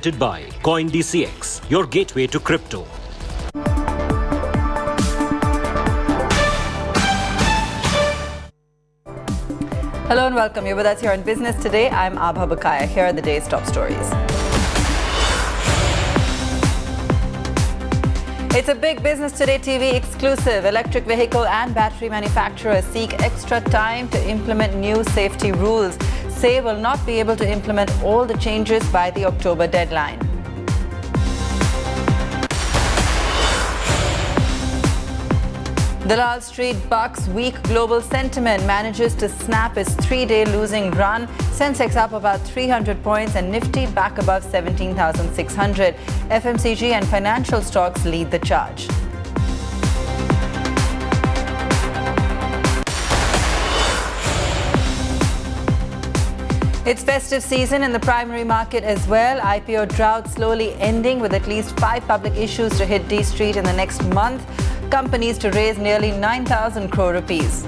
By CoinDCX, your gateway to crypto. Hello and welcome. You're with us here on Business Today. I'm Abha Bakaya. Here are the day's top stories. It's a big Business Today TV exclusive. Electric vehicle and battery manufacturers seek extra time to implement new safety rules. Say will not be able to implement all the changes by the October deadline. Dalal Street bucks weak global sentiment, manages to snap its three-day losing run. Sensex up about 300 points and Nifty back above 17,600. FMCG and financial stocks lead the charge. It's festive season in the primary market as well. IPO drought slowly ending with at least 5 public issues to hit D Street in the next month. Companies to raise nearly 9,000 crore rupees.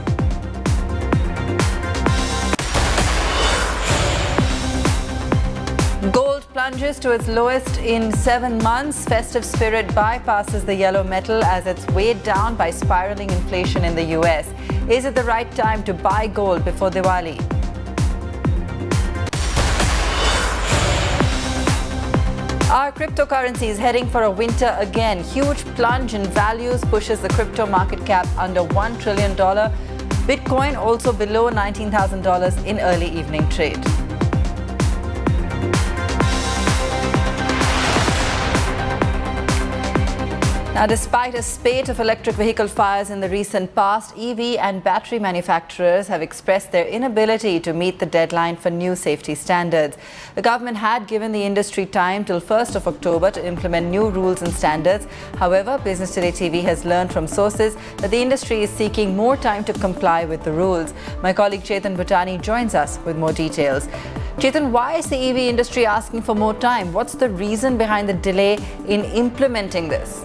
Gold plunges to its lowest in 7 months. Festive spirit bypasses the yellow metal as it's weighed down by spiraling inflation in the US. Is it the right time to buy gold before Diwali? Are cryptocurrencies heading for a winter again? Huge plunge in values pushes the crypto market cap under $1 trillion. Bitcoin also below $19,000 in early evening trade. Now, despite a spate of electric vehicle fires in the recent past, EV and battery manufacturers have expressed their inability to meet the deadline for new safety standards. The government had given the industry time till 1st of October to implement new rules and standards. However, Business Today TV has learned from sources that the industry is seeking more time to comply with the rules. My colleague Chetan Bhutani joins us with more details. Chetan, why is the EV industry asking for more time? What's the reason behind the delay in implementing this?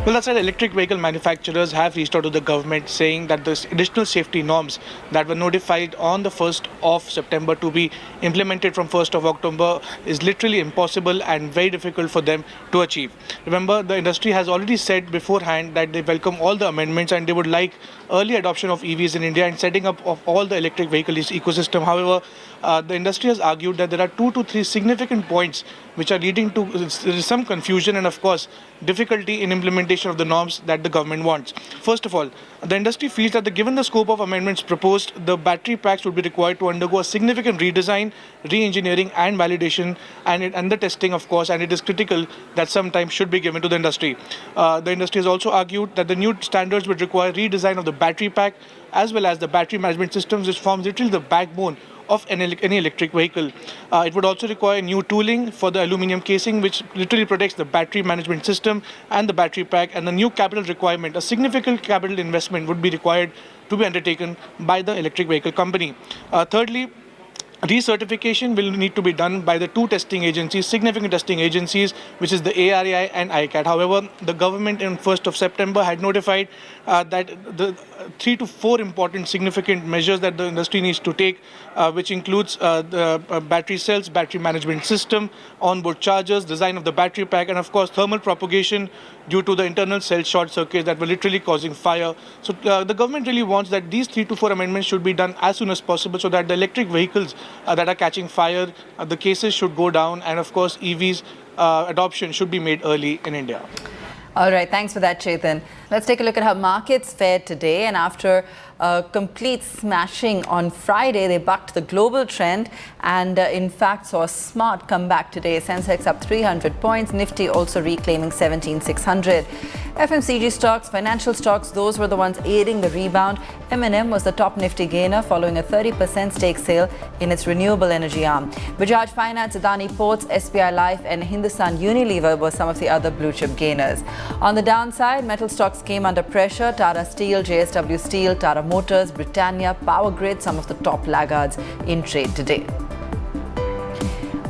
Well, that's right. Electric vehicle manufacturers have reached out to the government saying that the additional safety norms that were notified on the 1st of September to be implemented from 1st of October is literally impossible and very difficult for them to achieve. Remember, the industry has already said beforehand that they welcome all the amendments and they would like early adoption of EVs in India and setting up of all the electric vehicle ecosystem. However, the industry has argued that there are 2 to 3 significant points which are leading to some confusion and, of course, difficulty in implementation of the norms that the government wants. First of all, the industry feels that given the scope of amendments proposed, the battery packs would be required to undergo a significant redesign, re-engineering and validation and the testing, of course, and it is critical that some time should be given to the industry. The industry has also argued that the new standards would require redesign of the battery pack as well as the battery management systems, which forms literally the backbone of any electric vehicle. It would also require new tooling for the aluminum casing, which literally protects the battery management system and the battery pack, and the new capital requirement, a significant capital investment would be required to be undertaken by the electric vehicle company. Thirdly, recertification will need to be done by the 2 testing agencies, significant testing agencies, which is the ARAI and ICAT. However, the government on 1st of September had notified that the 3 to 4 important significant measures that the industry needs to take, which includes the battery cells, battery management system, onboard chargers, design of the battery pack, and of course thermal propagation due to the internal cell short circuits that were literally causing fire. So the government really wants that these 3 to 4 amendments should be done as soon as possible so that the electric vehicles that are catching fire, the cases should go down, and of course EVs adoption should be made early in India. All right, thanks for that, Chetan. Let's take a look at how markets fared today. And after a complete smashing on Friday, they bucked the global trend and in fact saw a smart comeback today. Sensex up 300 points, Nifty also reclaiming 17,600. FMCG stocks, financial stocks, those were the ones aiding the rebound. M&M was the top Nifty gainer following a 30% stake sale in its renewable energy arm. Bajaj Finance, Adani Ports, SBI Life and Hindustan Unilever were some of the other blue chip gainers. On the downside, metal stocks came under pressure. Tata Steel, JSW Steel, Tata Motors, Britannia, Power Grid, some of the top laggards in trade today.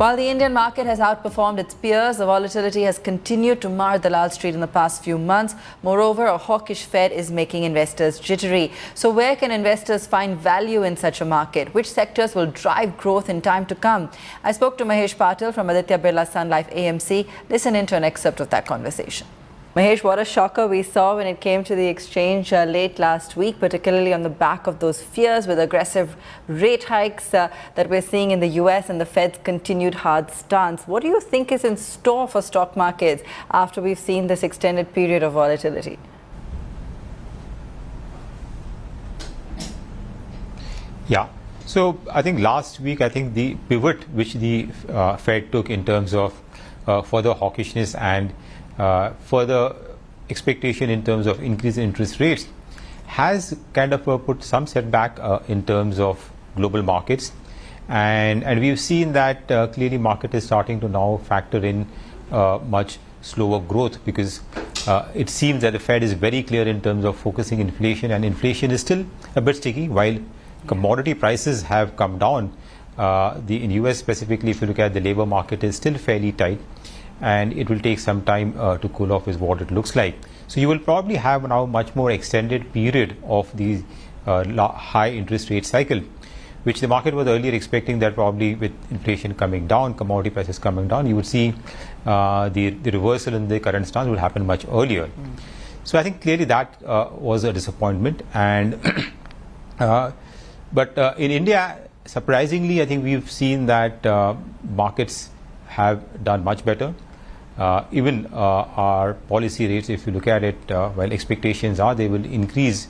While the Indian market has outperformed its peers, the volatility has continued to mar Dalal Street in the past few months. Moreover, a hawkish Fed is making investors jittery. So where can investors find value in such a market? Which sectors will drive growth in time to come? I spoke to Mahesh Patil from Aditya Birla Sunlife AMC. Listen into an excerpt of that conversation. Mahesh, what a shocker we saw when it came to the exchange late last week, particularly on the back of those fears with aggressive rate hikes that we're seeing in the US and the Fed's continued hard stance. What do you think is in store for stock markets after we've seen this extended period of volatility? Yeah. So I think last week, the pivot which the Fed took in terms of further hawkishness and further expectation in terms of increase in interest rates has kind of put some setback in terms of global markets, and we've seen that clearly market is starting to now factor in much slower growth, because it seems that the Fed is very clear in terms of focusing inflation, and inflation is still a bit sticky while commodity prices have come down. In US specifically, if you look at the labor market, is still fairly tight, and it will take some time to cool off is what it looks like. So you will probably have now much more extended period of the high interest rate cycle, which the market was earlier expecting that probably with inflation coming down, commodity prices coming down, you would see the reversal in the current stance will happen much earlier. So I think clearly that was a disappointment. And but in India, surprisingly, I think we've seen that markets have done much better. Even our policy rates, if you look at it, while expectations are they will increase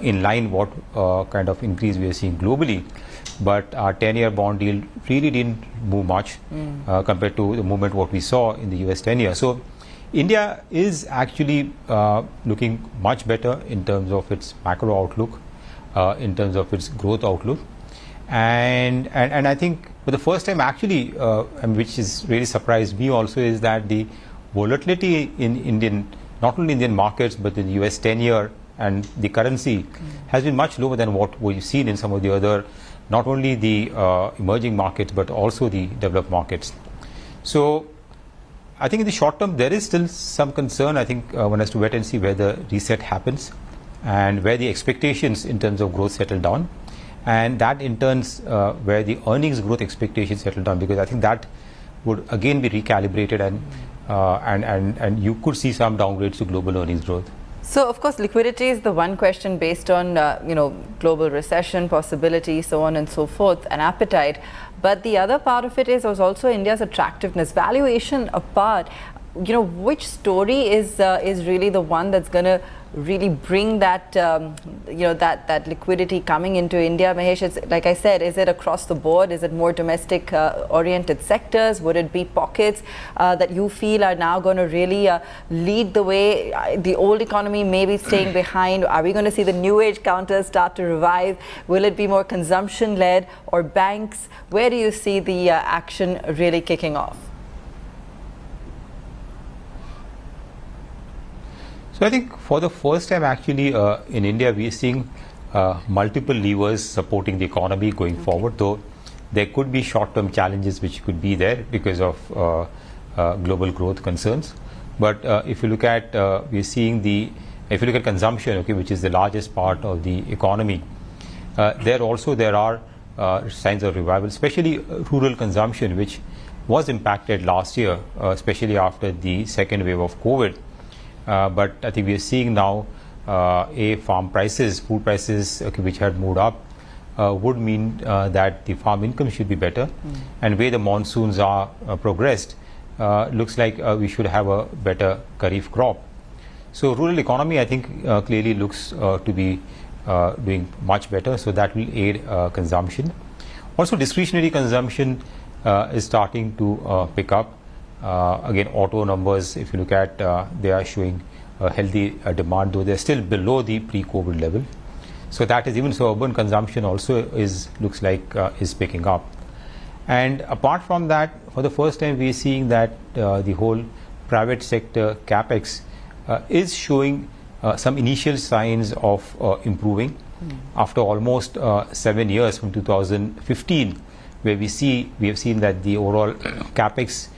in line what kind of increase we are seeing globally, but our 10-year bond yield really didn't move much compared to the movement what we saw in the US 10-year. So India is actually looking much better in terms of its macro outlook, in terms of its growth outlook. And I think for the first time actually, which is really surprised me also, is that the volatility in not only Indian markets but in the US 10-year and the currency has been much lower than what we've seen in some of the other, not only the emerging markets but also the developed markets. So I think in the short term there is still some concern. I think one has to wait and see where the reset happens and where the expectations in terms of growth settle down. And that in turn where the earnings growth expectations settle down, because I think that would again be recalibrated, and you could see some downgrades to global earnings growth. So of course liquidity is the one question based on global recession possibility, so on and so forth, and appetite. But the other part of it is also India's attractiveness. Valuation apart, which story is really the one that's going to really bring that that liquidity coming into India? Mahesh, it's, like I said, is it across the board? Is it more domestic oriented sectors? Would it be pockets that you feel are now going to really lead the way? The old economy may be staying behind. Are we going to see the new age counters start to revive? Will it be more consumption led, or banks? Where do you see the action really kicking off? So I think for the first time actually in India we are seeing multiple levers supporting the economy going forward, though there could be short-term challenges which could be there because of global growth concerns. But if you look at if you look at consumption, which is the largest part of the economy, there are signs of revival, especially rural consumption, which was impacted last year, especially after the second wave of COVID. But I think we are seeing now farm prices, food prices, which had moved up, would mean that the farm income should be better. And where the monsoons are progressed, looks like we should have a better kharif crop. So rural economy, I think, clearly looks to be doing much better. So that will aid consumption. Also, discretionary consumption is starting to pick up. Again, auto numbers, if you look at, they are showing a healthy demand, though they're still below the pre-COVID level. So that is, even so urban consumption also looks like is picking up. And apart from that, for the first time we are seeing that the whole private sector capex is showing some initial signs of improving after almost 7 years from 2015. where we have seen that the overall capex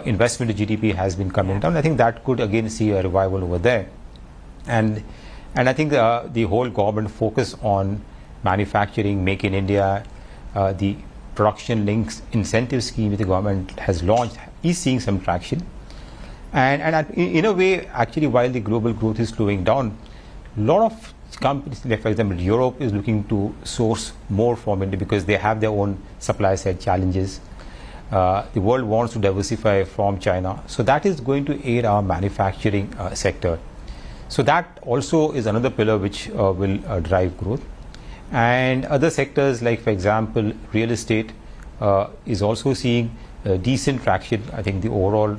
investment to GDP has been coming down. I think that could again see a revival over there, and I think the whole government focus on manufacturing, Make in India, the production links incentive scheme that the government has launched is seeing some traction. And in a way, actually, while the global growth is slowing down, a lot of companies, like for example, Europe is looking to source more from India because they have their own supply side challenges. The world wants to diversify from China. So that is going to aid our manufacturing sector. So that also is another pillar which will drive growth. And other sectors like, for example, real estate is also seeing decent traction. I think the overall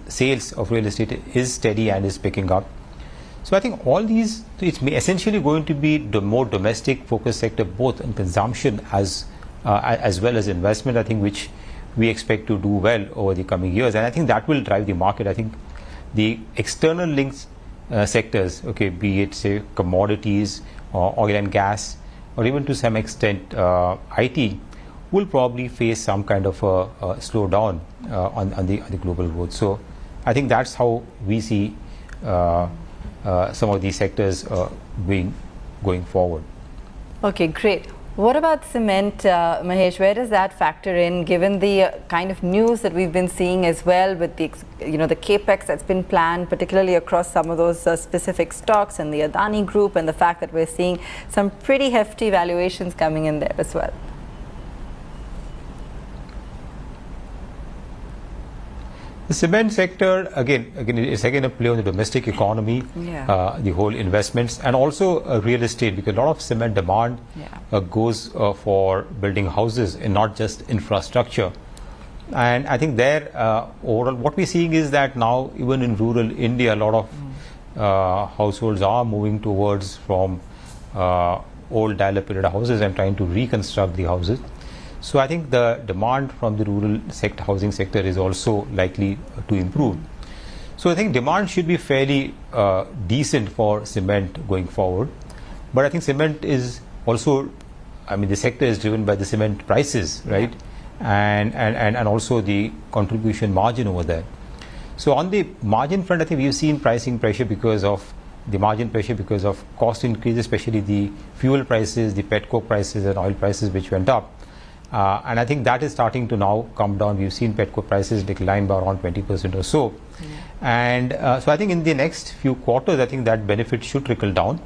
sales of real estate is steady and is picking up. So I think all these, it's essentially going to be the more domestic focused sector, both in consumption as well as investment, I think, which we expect to do well over the coming years. And I think that will drive the market. I think the external links sectors, okay, be it say commodities or oil and gas, or even to some extent IT, will probably face some kind of a slowdown on the global growth. So I think that's how we see some of these sectors going forward. Okay, great. What about cement, Mahesh? Where does that factor in, given the kind of news that we've been seeing as well with the the capex that's been planned, particularly across some of those specific stocks and the Adani Group, and the fact that we're seeing some pretty hefty valuations coming in there as well? The cement sector, again, it's again a play on the domestic economy, the whole investments, and also real estate, because a lot of cement demand goes for building houses and not just infrastructure. And I think there, overall, what we're seeing is that now, even in rural India, a lot of households are moving towards from old dilapidated houses and trying to reconstruct the houses. So I think the demand from the rural sector, housing sector, is also likely to improve. So I think demand should be fairly decent for cement going forward. But I think cement is also, I mean, the sector is driven by the cement prices, right? And also the contribution margin over there. So on the margin front, I think we've seen pricing pressure because of the margin pressure because of cost increases, especially the fuel prices, the petcoke prices and oil prices which went up. And I think that is starting to now come down. We've seen petcoke prices decline by around 20% or so. And so I think in the next few quarters, I think that benefit should trickle down.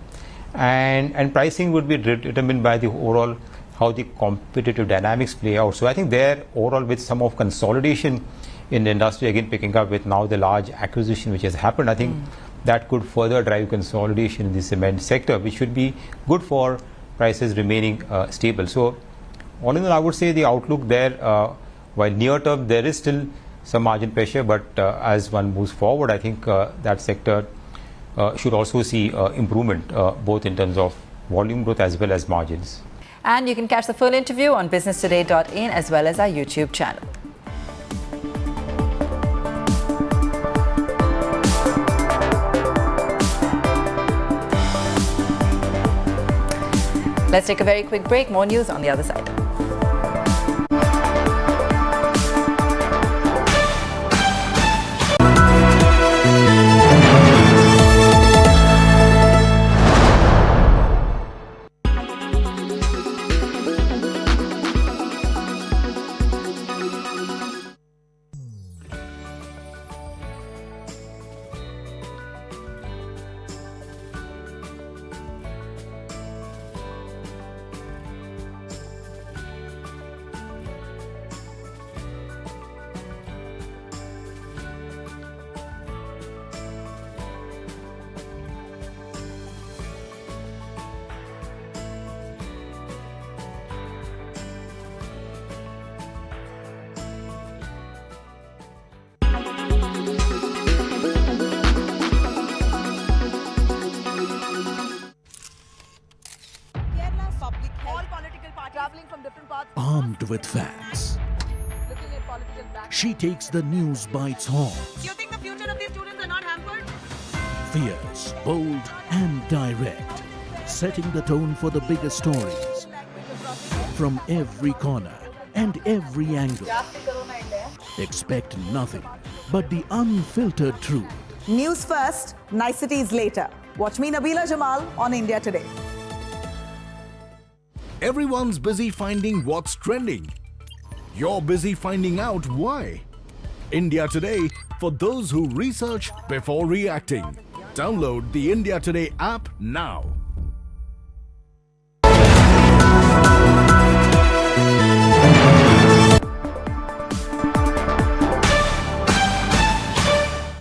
And pricing would be determined by the overall how the competitive dynamics play out. So I think there overall, with some of consolidation in the industry, again picking up with now the large acquisition which has happened, I think that could further drive consolidation in the cement sector, which should be good for prices remaining stable. So all in all, I would say the outlook there, while near term there is still some margin pressure, but as one moves forward, I think that sector should also see improvement, both in terms of volume growth as well as margins. And you can catch the full interview on businesstoday.in as well as our YouTube channel. Let's take a very quick break. More news on the other side. Armed with facts, she takes the news by its horns. You think the future of these students are not hampered? Fierce, bold and direct, setting the tone for the biggest stories. from every corner and every angle. Expect nothing but the unfiltered truth. News first, niceties later. Watch me, Nabila Jamal, on India Today. Everyone's busy finding what's trending. You're busy finding out why. India Today, for those who research before reacting. Download the India Today app now.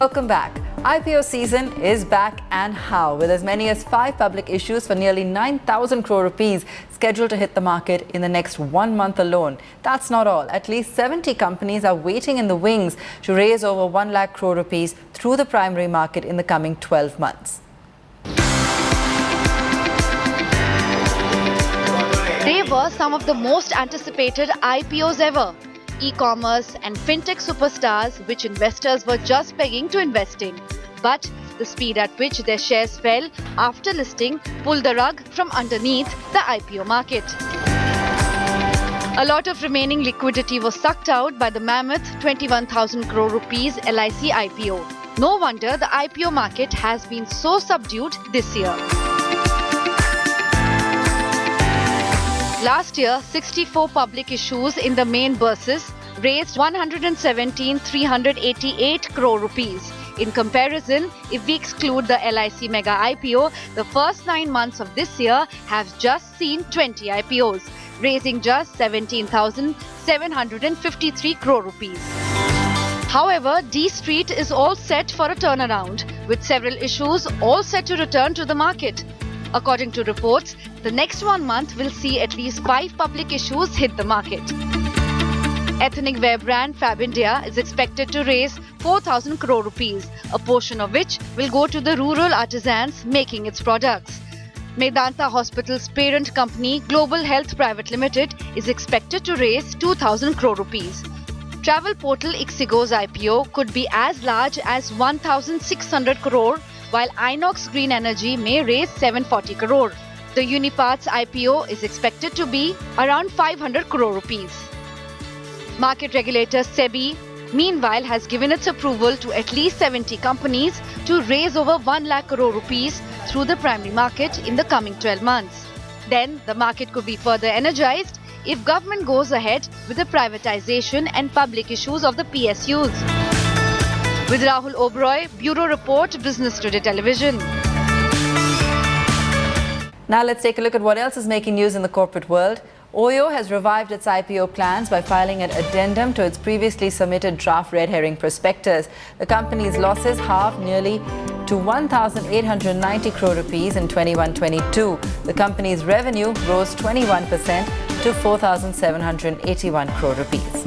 Welcome back. IPO season is back, and how, with as many as 5 public issues for nearly 9,000 crore rupees scheduled to hit the market in the next 1 month alone. That's not all. At least 70 companies are waiting in the wings to raise over 1 lakh crore rupees through the primary market in the coming 12 months. They were some of the most anticipated IPOs ever. E-commerce and fintech superstars which investors were just begging to invest in. But the speed at which their shares fell after listing pulled the rug from underneath the IPO market. A lot of remaining liquidity was sucked out by the mammoth 21,000 crore rupees LIC IPO. No wonder the IPO market has been so subdued this year. Last year, 64 public issues in the main bourses raised 117,388 crore rupees. In comparison, if we exclude the LIC mega IPO, the first 9 months of this year have just seen 20 IPOs, raising just 17,753 crore rupees. However, D Street is all set for a turnaround, with several issues all set to return to the market. According to reports, the next 1 month will see at least 5 public issues hit the market. Ethnic wear brand Fab India is expected to raise 4,000 crore rupees, a portion of which will go to the rural artisans making its products. Medanta Hospital's parent company Global Health Private Limited is expected to raise 2,000 crore rupees. Travel portal Ixigo's IPO could be as large as 1,600 crore, while Inox Green Energy may raise 740 crore. The Unipath's IPO is expected to be around 500 crore rupees. Market regulator SEBI, meanwhile, has given its approval to at least 70 companies to raise over 1 lakh crore rupees through the primary market in the coming 12 months. Then the market could be further energized if government goes ahead with the privatization and public issues of the PSUs. With Rahul Oberoi, Bureau Report, Business Today Television. Now let's take a look at what else is making news in the corporate world. Oyo has revived its IPO plans by filing an addendum to its previously submitted draft red herring prospectus. The company's losses halved nearly to 1,890 crore rupees in 21-22. The company's revenue rose 21% to 4,781 crore rupees.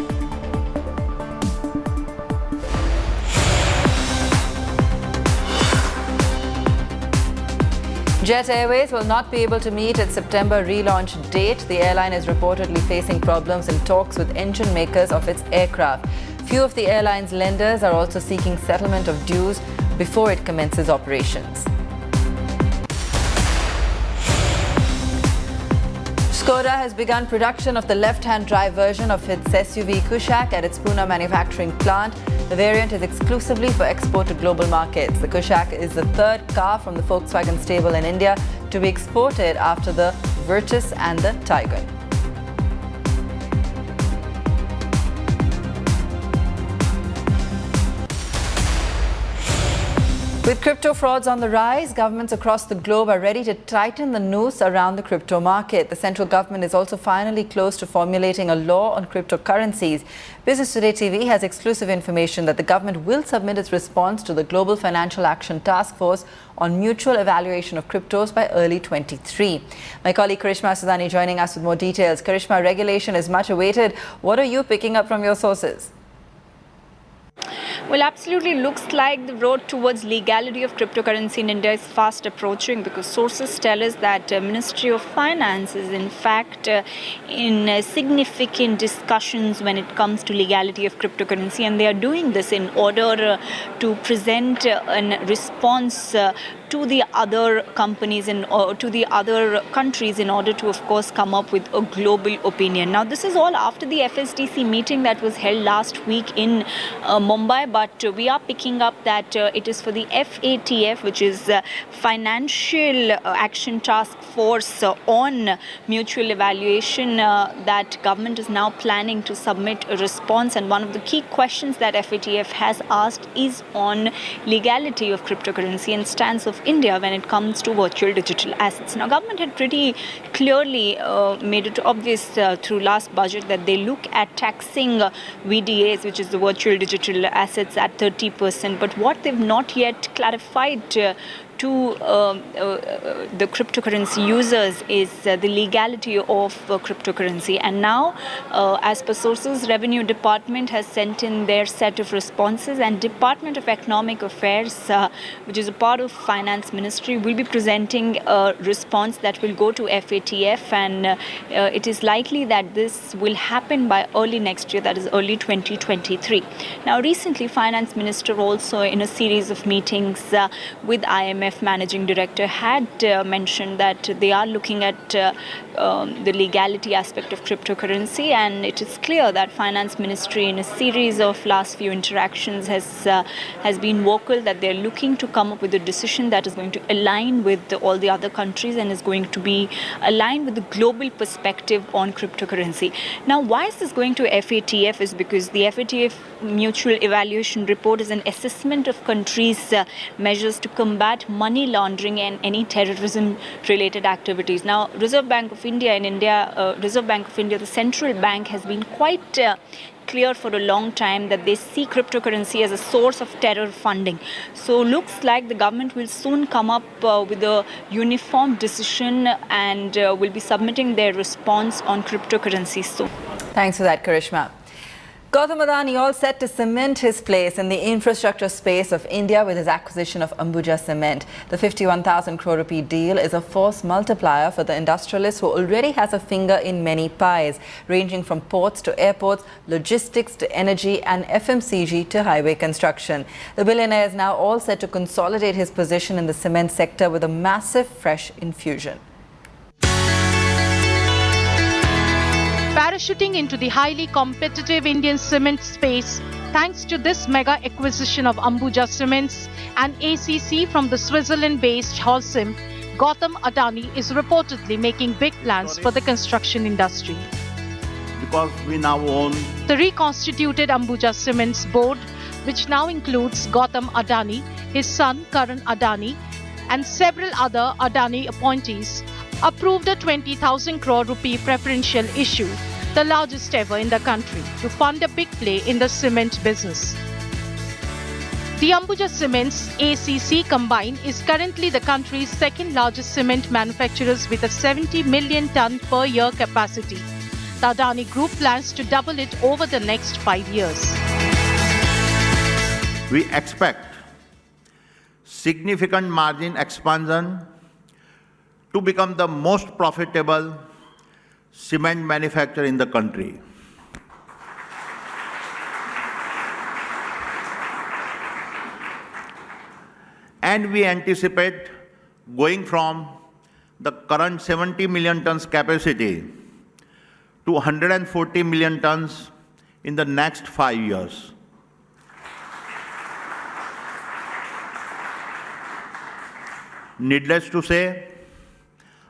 Jet Airways will not be able to meet its September relaunch date. The airline is reportedly facing problems in talks with engine makers of its aircraft. Few of the airline's lenders are also seeking settlement of dues before it commences operations. Skoda has begun production of the left-hand drive version of its SUV Kushaq at its Pune manufacturing plant. The variant is exclusively for export to global markets. The Kushaq is the third car from the Volkswagen stable in India to be exported after the Virtus and the Taygun. With crypto frauds on the rise, governments across the globe are ready to tighten the noose around the crypto market. The central government is also finally close to formulating a law on cryptocurrencies. Business Today TV has exclusive information that the government will submit its response to the Global Financial Action Task Force on mutual evaluation of cryptos by early 23. My colleague Karishma Sudani joining us with more details. Karishma, regulation is much awaited. What are you picking up from your sources? Well, absolutely looks like the road towards legality of cryptocurrency in India is fast approaching, because sources tell us that Ministry of Finance is in fact in significant discussions when it comes to legality of cryptocurrency, and they are doing this in order to present a response to the other companies and to the other countries in order to, of course, come up with a global opinion. Now, this is all after the FSDC meeting that was held last week in Mumbai, but we are picking up that it is for the FATF, which is Financial Action Task Force on Mutual Evaluation, that government is now planning to submit a response. And one of the key questions that FATF has asked is on legality of cryptocurrency and stance of India when it comes to virtual digital assets. Now, government had pretty clearly made it obvious through last budget that they look at taxing VDAs, which is the virtual digital assets, at 30%. But what they've not yet clarified to the cryptocurrency users is the legality of cryptocurrency. And now, as per sources, Revenue Department has sent in their set of responses, and Department of Economic Affairs, which is a part of Finance Ministry, will be presenting a response that will go to FATF, and it is likely that this will happen by early next year, that is early 2023. Now, recently, Finance Minister also, in a series of meetings with IMF Managing Director, had mentioned that they are looking at the legality aspect of cryptocurrency, and it is clear that Finance Ministry, in a series of last few interactions, has been vocal that they're looking to come up with a decision that is going to align with all the other countries and is going to be aligned with the global perspective on cryptocurrency. Now, why is this going to FATF is because the FATF Mutual Evaluation Report is an assessment of countries' measures to combat money laundering and any terrorism-related activities. Now, Reserve Bank of India, the central bank, has been quite clear for a long time that they see cryptocurrency as a source of terror funding. So looks like the government will soon come up with a uniform decision and will be submitting their response on cryptocurrency soon. Thanks for that, Karishma. Gautam Adani all set to cement his place in the infrastructure space of India with his acquisition of Ambuja Cement. The 51,000 crore rupee deal is a force multiplier for the industrialist who already has a finger in many pies, ranging from ports to airports, logistics to energy, and FMCG to highway construction. The billionaire is now all set to consolidate his position in the cement sector with a massive fresh infusion. Parachuting into the highly competitive Indian cement space thanks to this mega acquisition of Ambuja Cements and ACC from the Switzerland-based Holcim, Gautam Adani is reportedly making big plans for the construction industry. Because we now own the reconstituted Ambuja Cements board, which now includes Gautam Adani, his son Karan Adani, and several other Adani appointees, approved a 20,000 crore rupee preferential issue, the largest ever in the country, to fund a big play in the cement business. The Ambuja Cements ACC combined is currently the country's second largest cement manufacturers with a 70 million ton per year capacity. The Adani Group plans to double it over the next 5 years. we expect significant margin expansion to become the most profitable cement manufacturer in the country. And we anticipate going from the current 70 million tons capacity to 140 million tons in the next 5 years. Needless to say,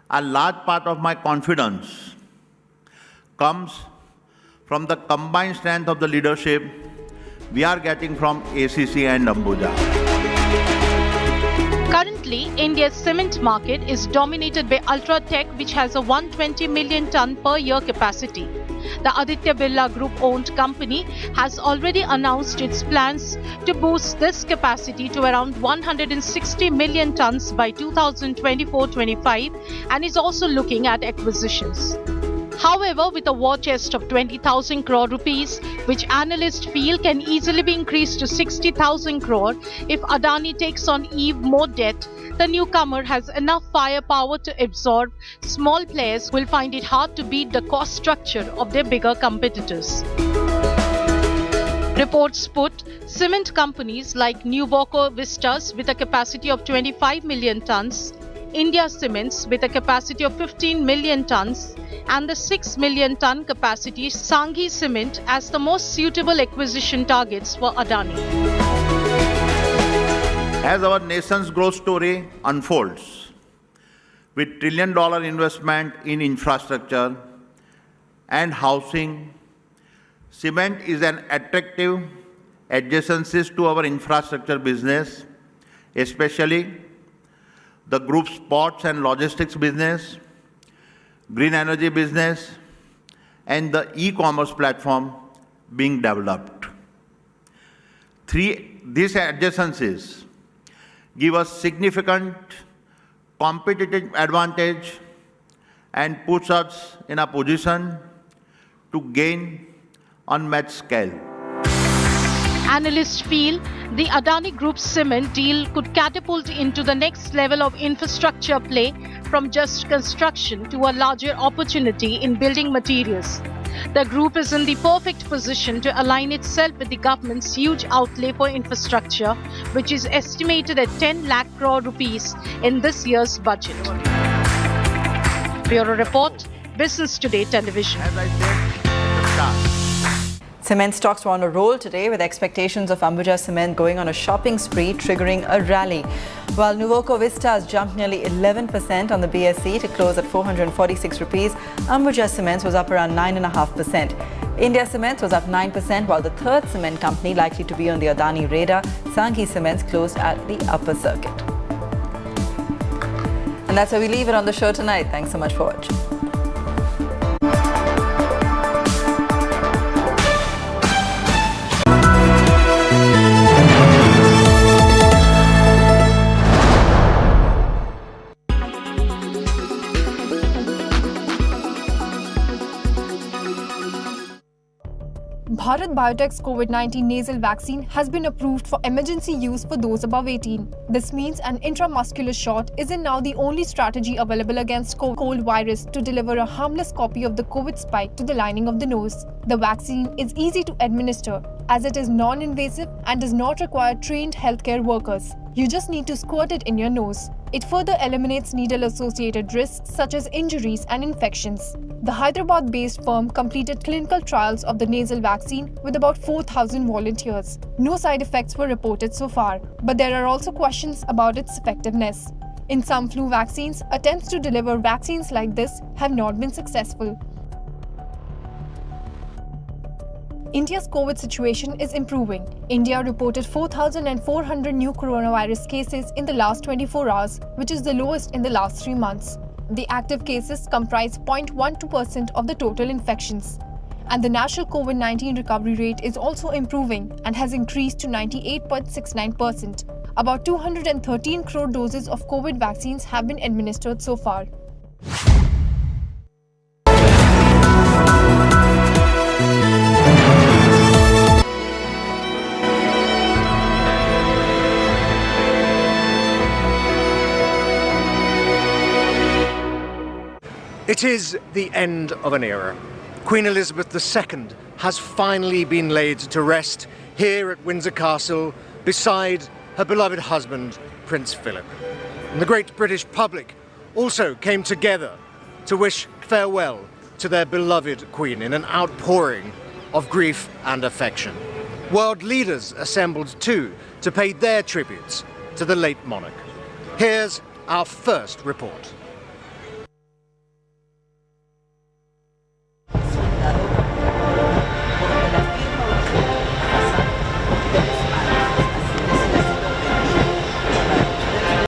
a large part of my confidence comes from the combined strength of the leadership we are getting from ACC and Ambuja. Currently, India's cement market is dominated by Ultratech, which has a 120 million ton per year capacity. The Aditya Birla Group-owned company has already announced its plans to boost this capacity to around 160 million tons by 2024-25 and is also looking at acquisitions. However, with a war chest of 20,000 crore rupees, which analysts feel can easily be increased to 60,000 crore if Adani takes on even more debt, the newcomer has enough firepower to absorb small players who will find it hard to beat the cost structure of their bigger competitors. Reports put cement companies like Nuvoco Vistas with a capacity of 25 million tons, India Cements with a capacity of 15 million tons, and the 6 million ton capacity Sanghi Cement as the most suitable acquisition targets for Adani. As our nation's growth story unfolds, with trillion-dollar investment in infrastructure and housing, cement is an attractive adjacency to our infrastructure business, especially the group's ports and logistics business, green energy business, and the e-commerce platform being developed. These adjacencies give us significant competitive advantage and puts us in a position to gain unmatched scale. Analysts feel the Adani Group's cement deal could catapult into the next level of infrastructure play from just construction to a larger opportunity in building materials. The group is in the perfect position to align itself with the government's huge outlay for infrastructure, which is estimated at 10 lakh crore rupees in this year's budget. Bureau Report, Business Today Television. As I said at the start, Cement stocks were on a roll today with expectations of Ambuja Cement going on a shopping spree, triggering a rally. While Nuvoco Vistas jumped nearly 11% on the BSE to close at 446 rupees, Ambuja Cements was up around 9.5%. India Cements was up 9%, while the third cement company likely to be on the Adani radar, Sanghi Cements, closed at the upper circuit. And that's where we leave it on the show tonight. Thanks so much for watching. Bharat Biotech's COVID-19 nasal vaccine has been approved for emergency use for those above 18. This means an intramuscular shot isn't now the only strategy available against cold virus to deliver a harmless copy of the COVID spike to the lining of the nose. The vaccine is easy to administer as it is non-invasive and does not require trained healthcare workers. You just need to squirt it in your nose. It further eliminates needle-associated risks such as injuries and infections. The Hyderabad-based firm completed clinical trials of the nasal vaccine with about 4,000 volunteers. No side effects were reported so far, but there are also questions about its effectiveness. In some flu vaccines, attempts to deliver vaccines like this have not been successful. India's COVID situation is improving. India reported 4,400 new coronavirus cases in the last 24 hours, which is the lowest in the last 3 months. The active cases comprise 0.12% of the total infections. And the national COVID-19 recovery rate is also improving and has increased to 98.69%. About 213 crore doses of COVID vaccines have been administered so far. It is the end of an era. Queen Elizabeth II has finally been laid to rest here at Windsor Castle beside her beloved husband, Prince Philip. And the great British public also came together to wish farewell to their beloved Queen in an outpouring of grief and affection. World leaders assembled too to pay their tributes to the late monarch. Here's our first report.